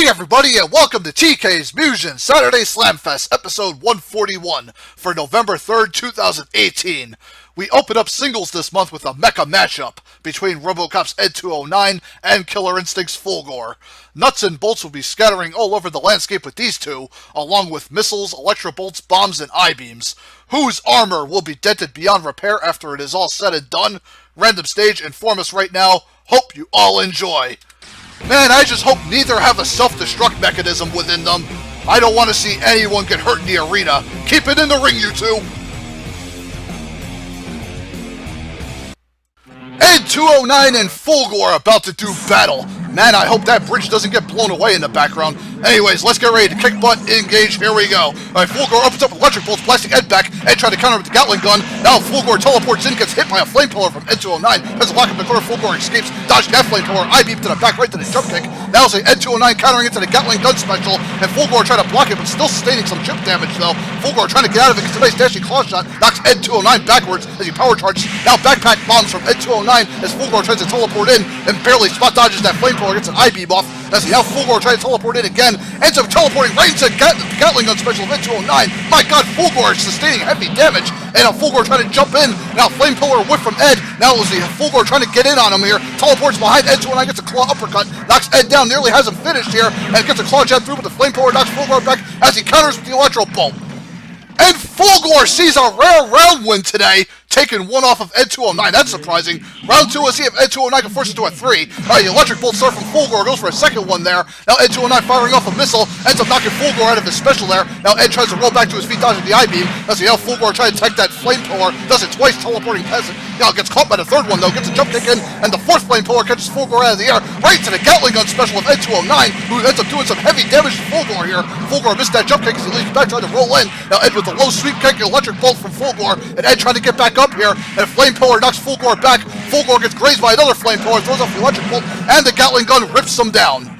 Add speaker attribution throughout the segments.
Speaker 1: everybody, and welcome to TK's Mugen Saturday Slamfest, episode 141 for November 3rd, 2018. We open up singles this month with a mecha matchup between RoboCop's Ed 209 and Killer Instinct's Fulgor. Nuts and bolts will be scattering all over the landscape with these two, along with missiles, electro bolts, bombs, and I-beams. Whose armor will be dented beyond repair after it is all said and done? Random stage, inform us right now. Hope you all enjoy. Man, I just hope neither have a self-destruct mechanism within them. I don't want to see anyone get hurt in the arena. Keep it in the ring, you two! Ed 209 and Fulgor about to do battle. Man, I hope that bridge doesn't get blown away in the background. Anyways, let's get ready to kick butt, engage, here we go. Alright, Fulgor opens up with electric bolts, blasting Ed back. Ed trying to counter with the Gatling gun. Now Fulgor teleports in, gets hit by a flame pillar from Ed 209. Has a lock up the corner, Fulgor escapes, dodging that flame pillar, I-beam to the back right to the jump kick. Now it's Ed 209 countering into the Gatling gun special, and Fulgor trying to block it, but still sustaining some chip damage though. Fulgor trying to get out of it, gets a nice dashing claw shot, knocks Ed 209 backwards as he power charges. Now backpack bombs from Ed 209 as Fulgor tries to teleport in and barely spot dodges that flame pillar, gets an I-beam off. As now Fulgor tries to teleport in again, ends up teleporting right into Gatling gun special of Ed 209. My god, Fulgor is sustaining heavy damage, and now Fulgor trying to jump in. Now flame pillar whip from Ed. Now it was the Fulgor trying to get in on him here. Teleports behind Ed 209, gets a claw uppercut, knocks Ed down, nearly has him finished here, and gets a claw jab through, but the flame pillar knocks Fulgor back as he counters with the electro bolt. And Fulgor sees a rare round win today, taking one off of Ed 209. That's surprising. Round two, let's see if Ed 209 can force it to a 3. Alright, the electric bolt start from Fulgor, goes for a second one there. Now Ed 209 firing off a missile, ends up knocking Fulgor out of his special there. Now Ed tries to roll back to his feet, dodging the I-beam. As now Fulgor trying to tank that flame pillar, does it twice, teleporting past it. Now gets caught by the third one though, gets a jump kick in, and the fourth flame pillar catches Fulgor out of the air, right to the Gatling gun special of Ed 209, who ends up doing some heavy damage to Fulgor here. Fulgor missed that jump kick as he leaps back, trying to roll in. Now Ed with the low sweep kick, electric bolt from Fulgor, and Ed trying to get back up here, and flame pillar knocks Fulgor back. Fulgor gets grazed by another flame pillar, throws off the electric bolt, and the Gatling gun rips him down.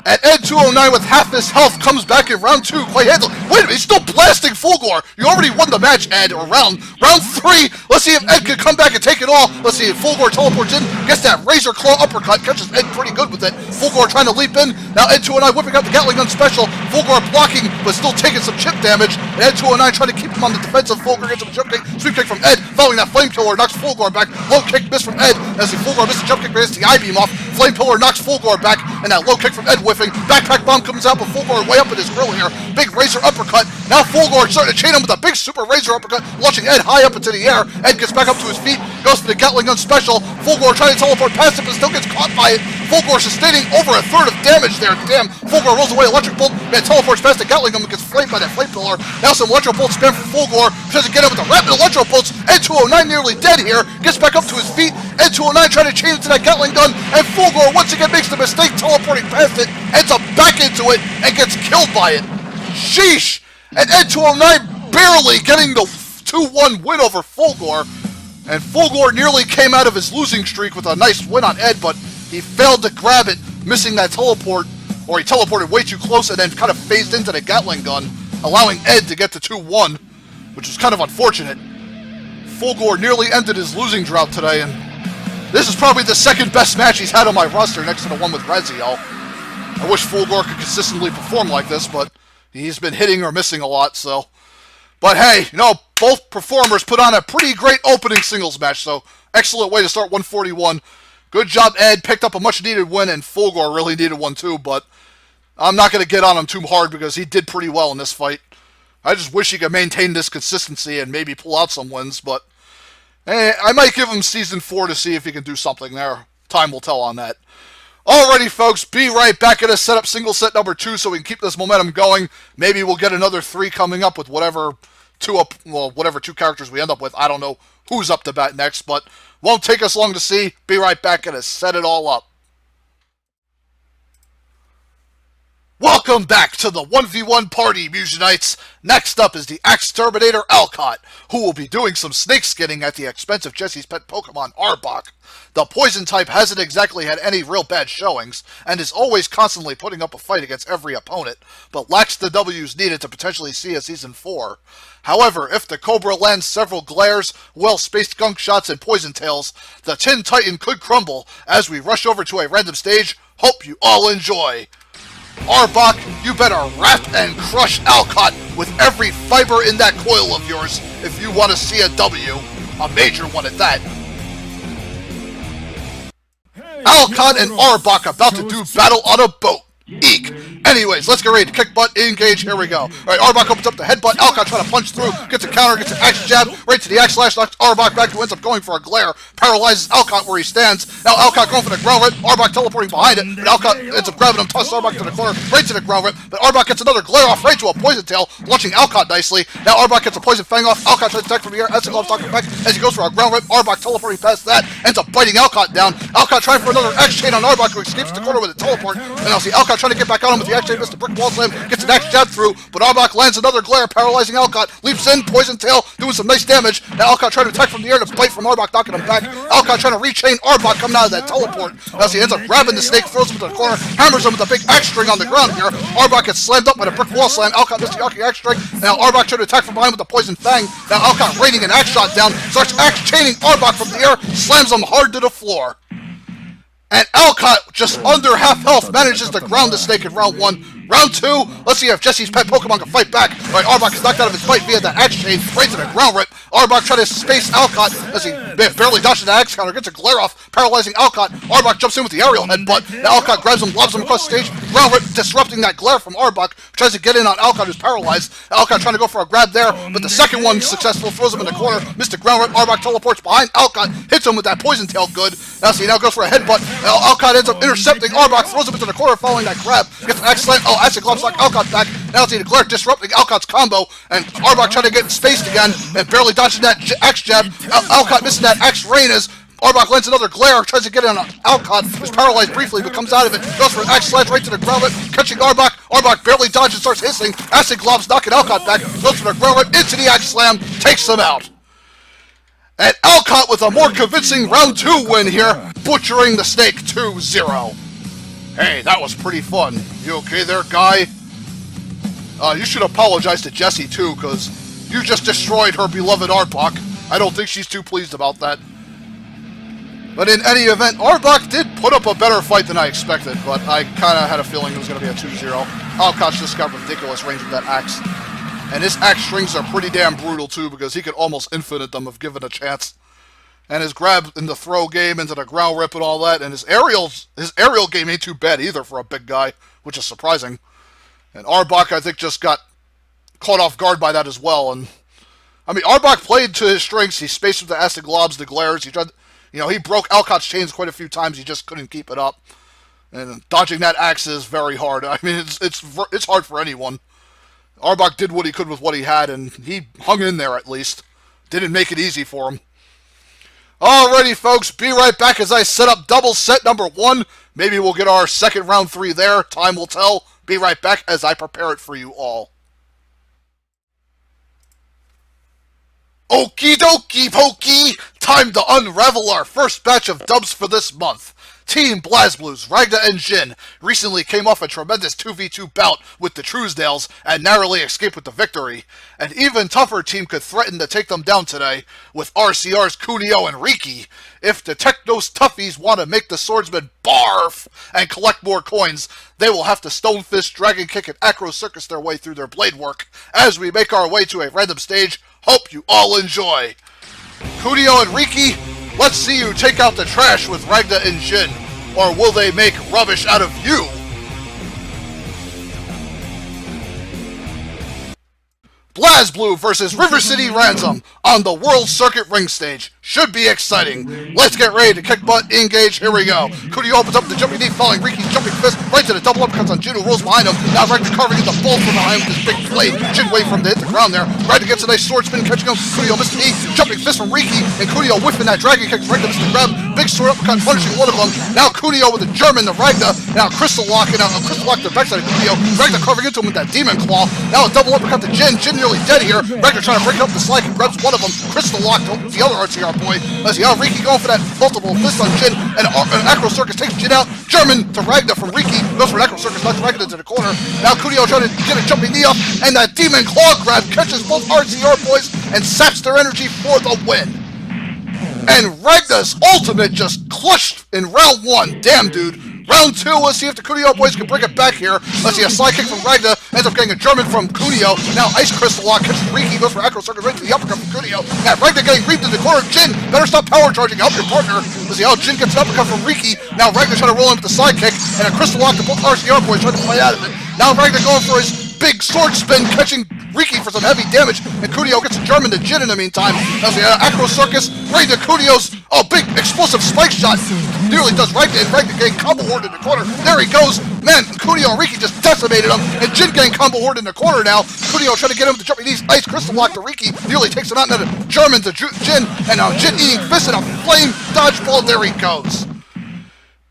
Speaker 1: And Ed 209 with half his health comes back in round 2 quite handily. Wait a minute, he's still blasting Fulgor. You already won the match, Ed, or round 3. Let's see if Ed can come back and take it all. Let's see if Fulgor teleports in, gets that razor claw uppercut, catches Ed pretty good with it. Fulgor trying to leap in. Now Ed 209 whipping out the Gatling gun special. Fulgor blocking, but still taking some chip damage. And Ed 209 trying to keep him on the defensive. Fulgor gets him a jump kick, sweep kick from Ed, following that flame pillar, knocks Fulgor back. Low kick miss from Ed, as the Fulgor missed the jump kick, but hits the I-beam off. Flame pillar knocks Fulgor back, and that low kick from Ed whiffing. Backpack bomb comes out, but Fulgor way up in his grill here. Big razor uppercut. Now Fulgor starting to chain him with a big super razor uppercut, launching Ed high up into the air. Ed gets back up to his feet, goes for the Gatling gun special. Fulgor trying to teleport past it, but still gets caught by it. Fulgor sustaining over a third of damage there. Damn. Fulgor rolls away, electric bolt, man teleports past the Gatling gun, but gets flamed by that flame pillar. Now some electro bolt spam from Fulgor, tries to get him with the rapid electro bolts. Ed 209 nearly dead here, gets back up to his feet. Ed 209 trying to chain into that Gatling gun, and Fulgor once again makes the mistake teleporting past it, ends up back into it, and gets killed by it. Sheesh! And Ed 209 barely getting the 2-1 win over Fulgor. And Fulgor nearly came out of his losing streak with a nice win on Ed, but he failed to grab it, missing that teleport, or he teleported way too close and then kind of phased into the Gatling gun, allowing Ed to get to 2-1, which was kind of unfortunate. Fulgor nearly ended his losing drought today, and this is probably the second best match he's had on my roster next to the one with Raziel. I wish Fulgor could consistently perform like this, but he's been hitting or missing a lot, so. But hey, you know, both performers put on a pretty great opening singles match, so excellent way to start 141. Good job, Ed. Picked up a much-needed win, and Fulgor really needed one too, but I'm not going to get on him too hard because he did pretty well in this fight. I just wish he could maintain this consistency and maybe pull out some wins, but hey, I might give him Season 4 to see if he can do something there. Time will tell on that. Alrighty, folks, be right back at us. Set up single set number 2 so we can keep this momentum going. Maybe we'll get another 3 coming up with whatever two characters we end up with. I don't know who's up to bat next, but won't take us long to see. Be right back at us. Set it all up. Welcome back to the 1v1 party, Mugenites! Next up is the Axe Terminator Alcott, who will be doing some snake skinning at the expense of Jesse's pet Pokemon Arbok. The poison type hasn't exactly had any real bad showings, and is always constantly putting up a fight against every opponent, but lacks the W's needed to potentially see a Season 4. However, if the Cobra lands several glares, well-spaced gunk shots, and poison tails, the Tin Titan could crumble as we rush over to a random stage. Hope you all enjoy! Arbok, you better wrap and crush Alcott with every fiber in that coil of yours if you want to see a W. A major one at that. Alcott and Arbok about to do battle on a boat. Eek. Anyways, let's get ready to kick butt, engage, here we go. Alright, Arbok opens up the headbutt, Alcott trying to punch through, gets a counter, gets an axe jab, right to the axe slash, knocks Arbok back, who ends up going for a glare, paralyzes Alcott where he stands. Now Alcott going for the ground rip, Arbok teleporting behind it, but Alcott ends up grabbing him, tosses Arbok to the corner, right to the ground rip, but Arbok gets another glare off right to a poison tail, launching Alcott nicely. Now Arbok gets a poison fang off, Alcott tries to attack from the air, as gloves knocking back, as he goes for a ground rip, Arbok teleporting past that, ends up biting Alcott down. Alcott trying for another axe chain on Arbok, who escapes the corner with a teleport, and now see Alcott trying to get back on him with the axe chain, missed a brick wall slam, gets an axe jab through, but Arbok lands another glare, paralyzing Alcott, leaps in, poison tail, doing some nice damage. Now Alcott trying to attack from the air to bite from Arbok, knocking him back. Alcott trying to rechain Arbok coming out of that teleport, as he ends up grabbing the snake, throws him to the corner, hammers him with a big axe string on the ground here. Arbok gets slammed up with a brick wall slam, Alcott missed the axe string. Now Arbok trying to attack from behind with the poison fang. Now Alcott raining an axe shot down, starts axe chaining Arbok from the air, slams him hard to the floor. And Alcott, just under half health, manages to ground the snake in round 1. Round 2, let's see if Jesse's pet Pokemon can fight back. Alright, Arbok is knocked out of his fight via that axe chain, right to the ground rip. Arbok trying to space Alcott as he barely dodges the axe counter, gets a glare off, paralyzing Alcott. Arbok jumps in with the aerial headbutt. Now Alcott grabs him, lobs him across the stage. Ground rip, disrupting that glare from Arbok, tries to get in on Alcott, who's paralyzed. Alcott trying to go for a grab there, but the second one successful, throws him in the corner. Missed the ground rip, Arbok teleports behind Alcott, hits him with that poison tail good. Now see, now goes for a headbutt. Now Alcott ends up intercepting Arbok, throws him into the corner following that grab. Gets an axe slam, acid gloves knock Alcott back. Now see the glare disrupting Alcott's combo, and Arbok trying to get spaced again, and barely dodging that axe jab. Alcott missing that axe rain as Arbok lands another glare, tries to get in on Alcott, who's paralyzed briefly, but comes out of it, goes for an axe slash right to the ground rip, catching Arbok. Arbok barely dodges, starts hissing, acid globs knocking Alcott back, goes for the ground rip into the axe slam, takes him out. And Alcott with a more convincing round 2 win here, butchering the snake 2-0. Hey, that was pretty fun. You okay there, guy? You should apologize to Jessie too, because you just destroyed her beloved Arbok. I don't think she's too pleased about that. But in any event, Arbok did put up a better fight than I expected, but I kind of had a feeling it was going to be a 2-0. Alcott's just got ridiculous range with that axe. And his axe strings are pretty damn brutal too, because he could almost infinite them if given a chance. And his grab in the throw game into the ground rip and all that, and his aerial game ain't too bad either for a big guy, which is surprising. And Arbok, I think, just got caught off guard by that as well. And I mean, Arbok played to his strengths. He spaced with the acid globs, the glares. He tried, he broke Alcott's chains quite a few times. He just couldn't keep it up. And dodging that axe is very hard. I mean, it's hard for anyone. Arbok did what he could with what he had, and he hung in there at least. Didn't make it easy for him. Alrighty, folks, be right back as I set up double set number 1. Maybe we'll get our second round 3 there. Time will tell. Be right back as I prepare it for you all. Okie dokie pokey! Time to unravel our first batch of dubs for this month. Team BlazBlues, Ragda and Jin, recently came off a tremendous 2v2 bout with the Truesdales and narrowly escaped with the victory. An even tougher team could threaten to take them down today, with RCR's Kunio and Riki. If the Technos Toughies want to make the swordsman barf and collect more coins, they will have to Stonefist, Dragon Kick, and Acro Circus their way through their blade work as we make our way to a random stage. Hope you all enjoy. Kunio and Riki, let's see you take out the trash with Ragda and Jin, or will they make rubbish out of you? BlazBlue versus River City Ransom on the World Circuit ring stage. Should be exciting. Let's get ready to kick butt, engage, here we go. Kunio opens up the jumping knee, following Riki's jumping fist, right to the double uppercuts on Jin, who rolls behind him. Now Ragda carving into both from behind with his big blade. Jin waiting for him to hit the ground there. Ragda gets a nice sword spin, catching him. Kunio missed the knee, jumping fist from Riki, and Kunio whiffing that dragon kick. Ragda missed the grab, big sword uppercut, punishing one of them. Now Kunio with a German to Ragda. Now Crystal Lock, and Crystal Lock to the backside of Kunio. Ragda carving into him with that Demon Claw. Now a double uppercut to Jin. Jin nearly dead here. Ragda trying to break up the slide, and grabs one of them. Crystal Lock to the other RCR boy. Let's see how Riki going for that multiple fist on Jin, and Acro Circus takes Jin out. German to Ragda from Riki, goes for an Acro Circus, knocks Ragda into the corner. Now Kunio trying to get a jumping knee up, and that Demon Claw grab catches both RCR boys and saps their energy for the win. And Ragda's ultimate just clutched in round 1. Damn, dude. Round 2, let's see if the Kunio boys can bring it back here. Let's see, a side kick from Ragna, ends up getting a German from Kunio. Now Ice Crystal Lock, catches Riki, goes for Acro Circuit right to the uppercut from Kunio. Now Ragna getting reaped in the corner. Jin, better stop power charging, help your partner. Let's see how Jin gets an uppercut from Riki. Now Ragna trying to roll in with the side kick, and a Crystal Lock to both RCR boys trying to play out of it. Now Ragna going for his big sword spin, catching Riki for some heavy damage, and Kunio gets a German to Jin in the meantime. Now the Acro Circus, right to Kunio's, big explosive spike shot. Nearly does Ragna, and Ragna getting combo horde in the corner. There he goes. Man, Kunio and Riki just decimated him, and Jin getting combo horde in the corner now. Kunio trying to get him to jumping these Ice Crystal Lock to Riki. Nearly takes him out, and then a German to Jin, and now Jin eating fist and a flame dodgeball. There he goes.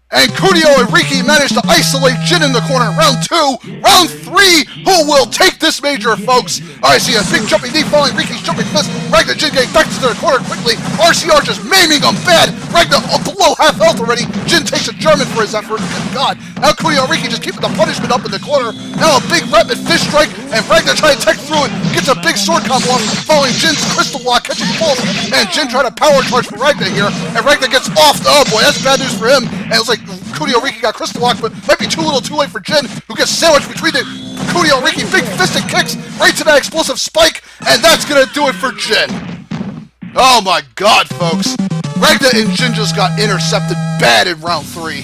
Speaker 1: And Kunio and Riki managed to isolate Jin in the corner in round 2. Round 3, who will take this major, folks? Alright, see a big jumping knee following Riki's jumping fist. Ragna Jin getting back to the corner quickly. RCR just maiming him bad. Ragna below half health already. Jin takes a German for his effort. Good God. Now Kunio and Riki just keeping the punishment up in the corner. Now a big rapid fist strike, and Ragna trying to tech through it. Gets a big sword combo off, following Jin's Crystal Lock, catching pulse. And Jin trying to power charge for Ragna here. And Ragna gets off. Oh boy, that's bad news for him. And it was like Kunio Riki got Crystal Lock, but might be too little too late for Jin, who gets sandwiched between the Kunio Riki big fisted kicks right to that explosive spike, and that's gonna do it for Jin. Oh my God, folks. Ragna and Jin just got intercepted bad in round 3.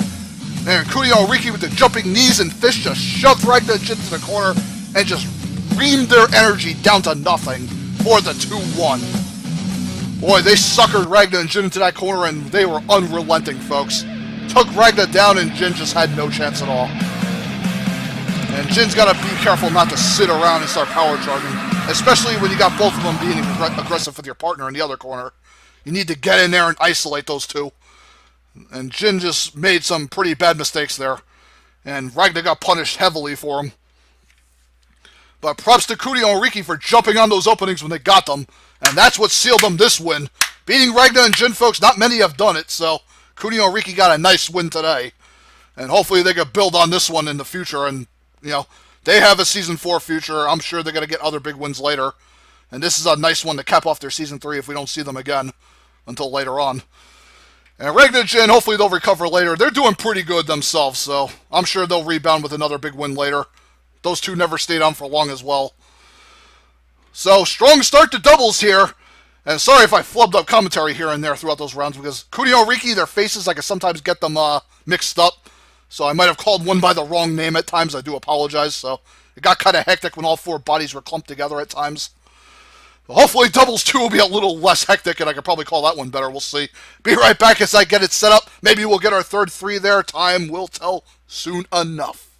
Speaker 1: And Kunio Riki with the jumping knees and fists just shoved Ragna and Jin to the corner and just reamed their energy down to nothing for the 2-1. Boy, they suckered Ragna and Jin into that corner, and they were unrelenting, folks. Took Ragna down, and Jin just had no chance at all. And Jin's got to be careful not to sit around and start power charging, especially when you got both of them being aggressive with your partner in the other corner. You need to get in there and isolate those two. And Jin just made some pretty bad mistakes there, and Ragna got punished heavily for him. But props to Kunio and Riki for jumping on those openings when they got them, and that's what sealed them this win. Beating Ragna and Jin, folks, not many have done it, so Kunio and Riki got a nice win today. And hopefully they can build on this one in the future, and, you know, they have a Season 4 future. I'm sure they're going to get other big wins later. And this is a nice one to cap off their Season 3 if we don't see them again until later on. And Ragna and Jin, hopefully they'll recover later. They're doing pretty good themselves, so I'm sure they'll rebound with another big win later. Those two never stayed on for long as well. So, strong start to doubles here. And sorry if I flubbed up commentary here and there throughout those rounds, because Kunio and Riki, their faces, I can sometimes get them mixed up. So I might have called one by the wrong name at times. I do apologize. So it got kind of hectic when all four bodies were clumped together at times. But hopefully Doubles 2 will be a little less hectic, and I could probably call that one better. We'll see. Be right back as I get it set up. Maybe we'll get our third 3 there. Time will tell soon enough.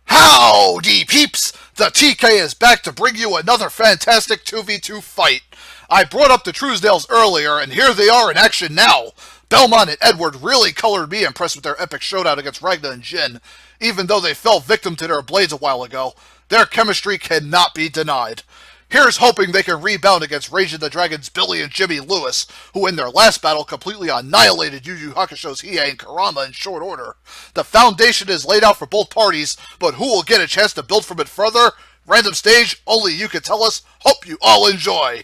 Speaker 1: Howdy, peeps! The TK is back to bring you another fantastic 2v2 fight. I brought up the Truesdales earlier, and here they are in action now. Belmont and Edward really colored me impressed with their epic showdown against Ragna and Jin. Even though they fell victim to their blades a while ago, their chemistry cannot be denied. Here's hoping they can rebound against Rage of the Dragon's Billy and Jimmy Lewis, who in their last battle completely annihilated Yu Yu Hakusho's Hiei and Kurama in short order. The foundation is laid out for both parties, but who will get a chance to build from it further? Random stage, only you can tell us. Hope you all enjoy.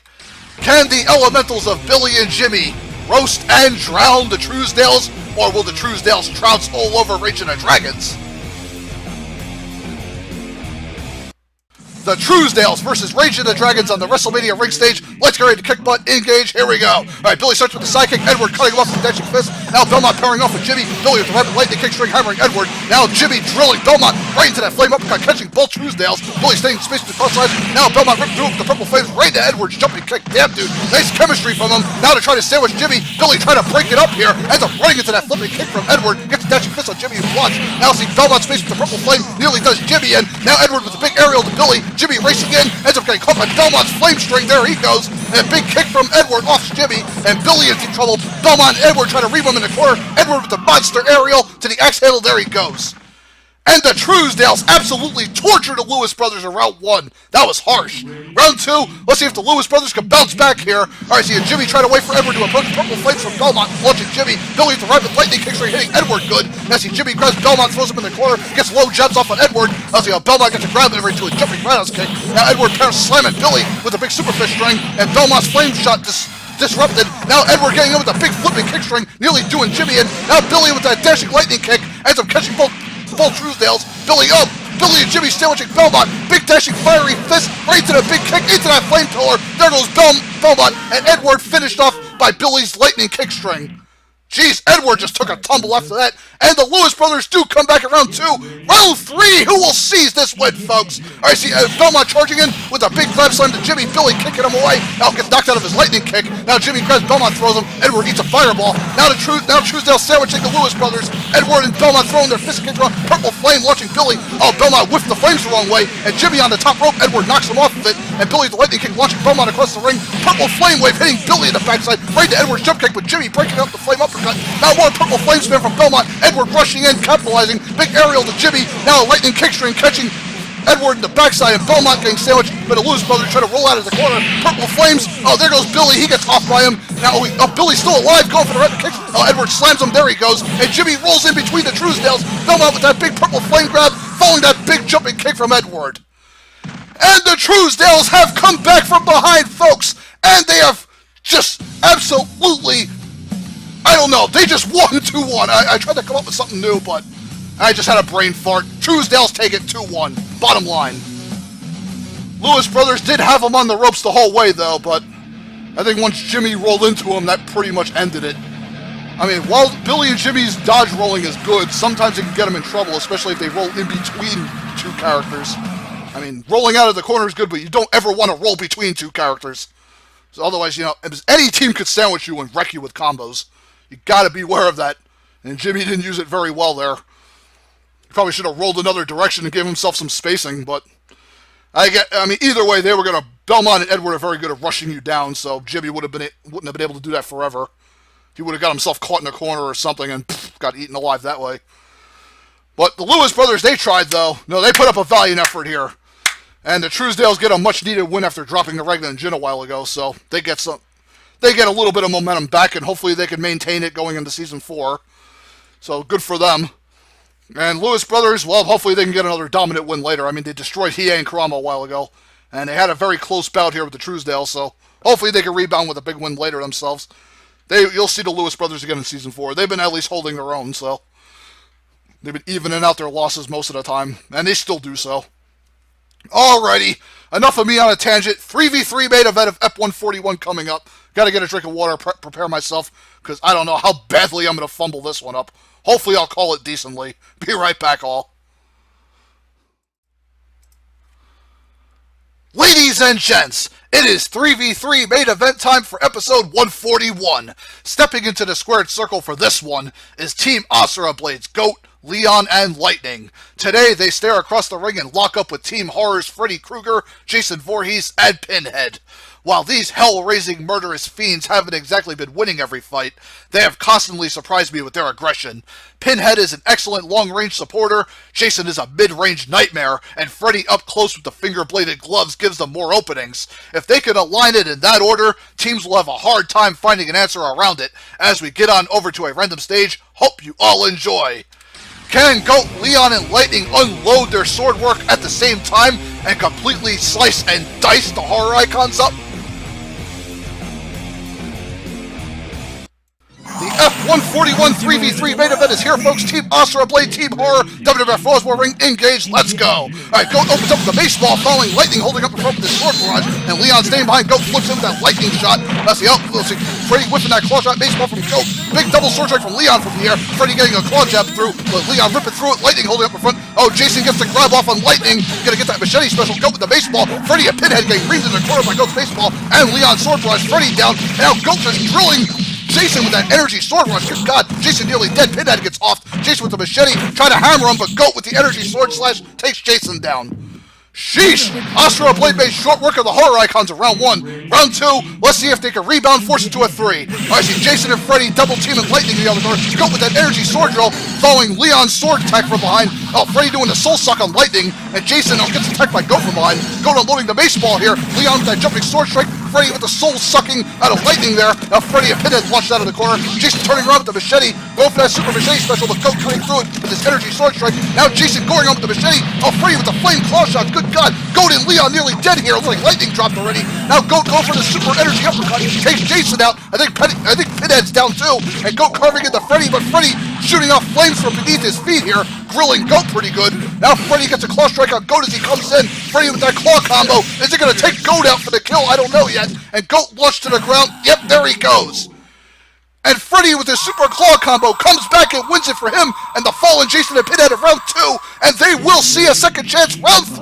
Speaker 1: Can the elementals of Billy and Jimmy roast and drown the Truesdales, or will the Truesdales trounce all over Rage of the Dragons? The Truesdales versus Rage of the Dragons on the WrestleMania ring stage. Let's get ready to kick butt, engage, here we go. Alright, Billy starts with the sidekick, Edward cutting him off with the dashing fist. Now Belmont pairing off with Jimmy. Billy with the rapid lightning kick string hammering Edward. Now Jimmy drilling Belmont right into that flame uppercut, catching both Truesdales. Billy staying in space with the cross sides. Now Belmont ripping through with the purple flames right into Edward's jumping kick. Damn dude, nice chemistry from him. Now to try to sandwich Jimmy. Billy trying to break it up here. Ends up running into that flipping kick from Edward. Gets the dashing fist on Jimmy and watch. Now see Belmont space with the purple flame. Nearly does Jimmy in. Now Edward with the big aerial to Billy. Jimmy racing in. Ends up getting caught by Belmont's flame string. There he goes. And a big kick from Edward off Jimmy. And Billy is in trouble. Belmont and Edward trying to ream him in the corner. Edward with the monster aerial to the axe handle. There he goes. And the Truesdales absolutely tortured the Lewis brothers in round 1. That was harsh. Round 2, let's see if the Lewis brothers can bounce back here. Alright, see Jimmy trying to wait for Edward to approach purple flames from Belmont. Launching Jimmy. Billy with the rapid lightning kick string hitting Edward good. Now see Jimmy grabs Belmont, throws him in the corner, gets low jabs off on Edward. Now see how Belmont gets a grab over into a jumping roundhouse kick. Now Edward pairs slamming Billy with a big super fish string, and Belmont's flame shot disrupted. Now Edward getting in with a big flipping kick string, nearly doing Jimmy in. Now Billy with that dashing lightning kick ends up catching both Truesdales. Billy and Jimmy sandwiching Belmont. Big dashing fiery fist right to the big kick into that flame pillar. There goes Belmont, and Edward finished off by Billy's lightning kick string. Jeez, Edward just took a tumble after that, and the Lewis brothers do come back at round 2. Round 3, who will seize this win, folks? All right, see, Belmont charging in with a big grab slam to Jimmy. Billy kicking him away. Now gets knocked out of his lightning kick. Now Jimmy grabs Belmont, throws him. Edward eats a fireball. Now Truesdale sandwiching the Lewis brothers. Edward and Belmont throwing their fist kicks around. Purple flame launching Billy. Oh, Belmont whiffed the flames the wrong way, and Jimmy on the top rope. Edward knocks him off of it, and Billy the lightning kick launching Belmont across the ring. Purple flame wave hitting Billy in the backside. Right to Edward's jump kick, but Jimmy breaking up the flame uppercut. Now more purple flame spin from Belmont. Edward rushing in, capitalizing. Big aerial to Jimmy. Now a lightning kick string catching Edward in the backside, and Belmont getting sandwiched by the Lewis brothers trying to roll out of the corner. Purple flames. Oh, there goes Billy. He gets off by him. Now, Billy's still alive, going for the red kicks. Oh, Edward slams him. There he goes. And Jimmy rolls in between the Truesdales. Belmont with that big purple flame grab, following that big jumping kick from Edward. And the Truesdales have come back from behind, folks. And they have just absolutely, I don't know, they just won 2-1. I tried to come up with something new, but I just had a brain fart. Truesdales take it 2-1. Bottom line. Lewis brothers did have him on the ropes the whole way, though, but I think once Jimmy rolled into him, that pretty much ended it. I mean, while Billy and Jimmy's dodge rolling is good, sometimes it can get them in trouble, especially if they roll in between two characters. I mean, rolling out of the corner is good, but you don't ever want to roll between two characters. So otherwise, you know, any team could sandwich you and wreck you with combos. You gotta be aware of that. And Jimmy didn't use it very well there. He probably should have rolled another direction and gave himself some spacing, but I mean, either way, Belmont and Edward are very good at rushing you down, so Jimmy wouldn't have been able to do that forever. He would have got himself caught in a corner or something and got eaten alive that way. But the Lewis brothers, they tried, though. No, they put up a valiant effort here. And the Truesdales get a much-needed win after dropping the Ragnar and Jin a while ago, so they get a little bit of momentum back, and hopefully they can maintain it going into Season 4. So, good for them. And Lewis brothers, well, hopefully they can get another dominant win later. I mean, they destroyed Hiei and Karama a while ago, and they had a very close bout here with the Truesdales, so hopefully they can rebound with a big win later themselves. You'll see the Lewis brothers again in Season 4. They've been at least holding their own, so they've been evening out their losses most of the time, and they still do so. Alrighty, enough of me on a tangent. 3v3 main event of Ep141 coming up. Gotta get a drink of water, prepare myself, because I don't know how badly I'm going to fumble this one up. Hopefully I'll call it decently. Be right back, all. Ladies and gents, it is 3v3 main event time for episode 141. Stepping into the squared circle for this one is Team Asura Blades Goat, Leon, and Lightning. Today, they stare across the ring and lock up with Team Horror's Freddy Krueger, Jason Voorhees, and Pinhead. While these hell-raising murderous fiends haven't exactly been winning every fight, they have constantly surprised me with their aggression. Pinhead is an excellent long-range supporter, Jason is a mid-range nightmare, and Freddy up close with the finger-bladed gloves gives them more openings. If they can align it in that order, teams will have a hard time finding an answer around it. As we get on over to a random stage, hope you all enjoy. Can Goat, Leon, and Lightning unload their sword work at the same time and completely slice and dice the horror icons up? The F141 3v3 main event is here, folks. Team Asura Blade, Team Horror, WWF Roswell Ring, engage, let's go. Alright, Goat opens up with a baseball, following Lightning holding up in front with his sword barrage, and Leon staying behind Goat flips in with that lightning shot. Let's see, Freddy whipping that claw shot baseball from Goat. Big double sword strike from Leon from the air. Freddy getting a claw jab through, but Leon ripping through it, Lightning holding up in front. Oh, Jason gets the grab off on Lightning. Gonna get that machete special. Goat with the baseball. Freddy and Pinhead getting reamed in the corner by Goat's baseball, and Leon sword barrage Freddy down, and now Goat just drilling Jason with that energy sword rush. Good God, Jason nearly dead. Pinhead gets off. Jason with the machete, trying to hammer him, but Goat with the energy sword slash takes Jason down. Sheesh! Asura Blade made short work of the horror icons of round 1. Round 2, let's see if they can rebound, force it to a 3. I see Jason and Freddy double teaming Lightning the other door. Goat with that energy sword drill, following Leon's sword attack from behind. Oh, Freddy doing the soul suck on Lightning, and Jason gets attacked by Goat from behind. Goat unloading the baseball here. Leon with that jumping sword strike, Freddy with the soul-sucking out of lightning there. Now Freddy and Pinhead launched out of the corner. Jason turning around with the machete, going for that super machete special, but Goat cutting through it with his energy sword strike. Now Jason going on with the machete. Oh, Freddy with the flame claw shot. Good God. Goat and Leon nearly dead here. Looks like lightning dropped already. Now Goat going for the super energy uppercut. Takes Jason out. I think Pinhead's down too. And Goat carving into Freddy, but Freddy shooting off flames from beneath his feet here, grilling Goat pretty good. Now Freddy gets a claw strike on Goat as he comes in. Freddy with that claw combo. Is it going to take Goat out for the kill? I don't know yet. And Goat launched to the ground. Yep, there he goes. And Freddy with his super claw combo comes back and wins it for him and the fallen Jason and Pinhead of round 2. And they will see a second chance. Round 3,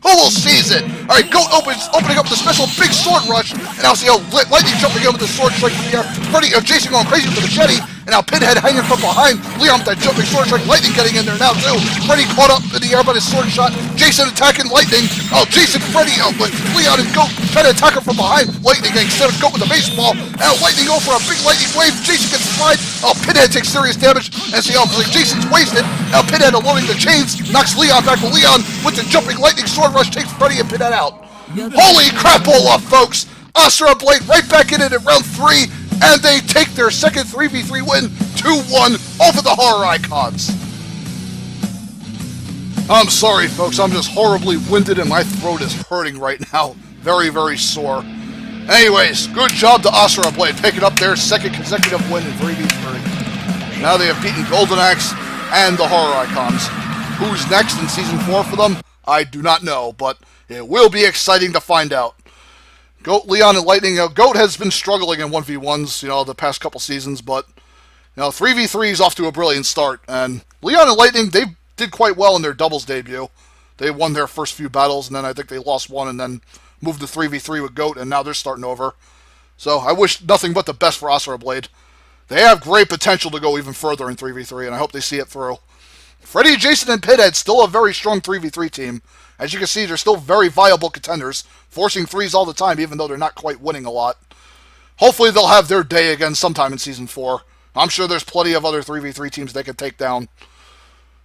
Speaker 1: who will seize it? All right, Goat opening up the special big sword rush. And now see how Lightning jumping in with the sword strike from the air. Freddy, Jason going crazy with the machete. And now Pinhead hanging from behind. Leon with that jumping sword strike. Lightning getting in there now too. Freddy caught up in the air by his sword shot. Jason attacking Lightning. Oh, Jason, Freddy, but Leon and Goat trying to attack him from behind. Lightning getting set up Goat with the baseball. Now Lightning going for a big lightning wave. Jason gets fried. Oh, Pinhead takes serious damage. And see how Jason's wasted. Now Pinhead unloading the chains. Knocks Leon back, but Leon with the jumping lightning sword rush takes Freddy and Pinhead out. Holy crapola, folks! Asura Blade right back in it in round 3. And they take their second 3v3 win, 2-1 over the horror icons. I'm sorry, folks. I'm just horribly winded and my throat is hurting right now. Very, very sore. Anyways, good job to Asura Blade, picking up their second consecutive win in 3v3. Now they have beaten Golden Axe and the horror icons. Who's next in Season 4 for them? I do not know, but it will be exciting to find out. Goat, Leon, and Lightning. Goat has been struggling in 1v1s, the past couple seasons, but 3v3 is off to a brilliant start. And Leon and Lightning, they did quite well in their doubles debut. They won their first few battles, and then I think they lost one, and then moved to 3v3 with Goat, and now they're starting over. So I wish nothing but the best for Asura Blade. They have great potential to go even further in 3v3, and I hope they see it through. Freddy, Jason, and Pinhead still a very strong 3v3 team. As you can see, they're still very viable contenders, forcing threes all the time, even though they're not quite winning a lot. Hopefully they'll have their day again sometime in Season 4. I'm sure there's plenty of other 3v3 teams they can take down.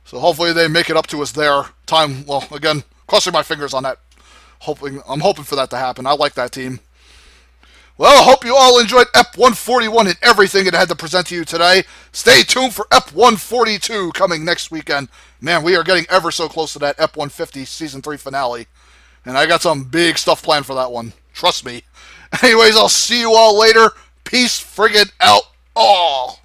Speaker 1: So hopefully they make it up to us their time. Well, again, crossing my fingers on that. I'm hoping for that to happen. I like that team. Well, I hope you all enjoyed EP 141 and everything it had to present to you today. Stay tuned for EP 142 coming next weekend. Man, we are getting ever so close to that EP 150 Season 3 finale. And I got some big stuff planned for that one. Trust me. Anyways, I'll see you all later. Peace friggin' out all.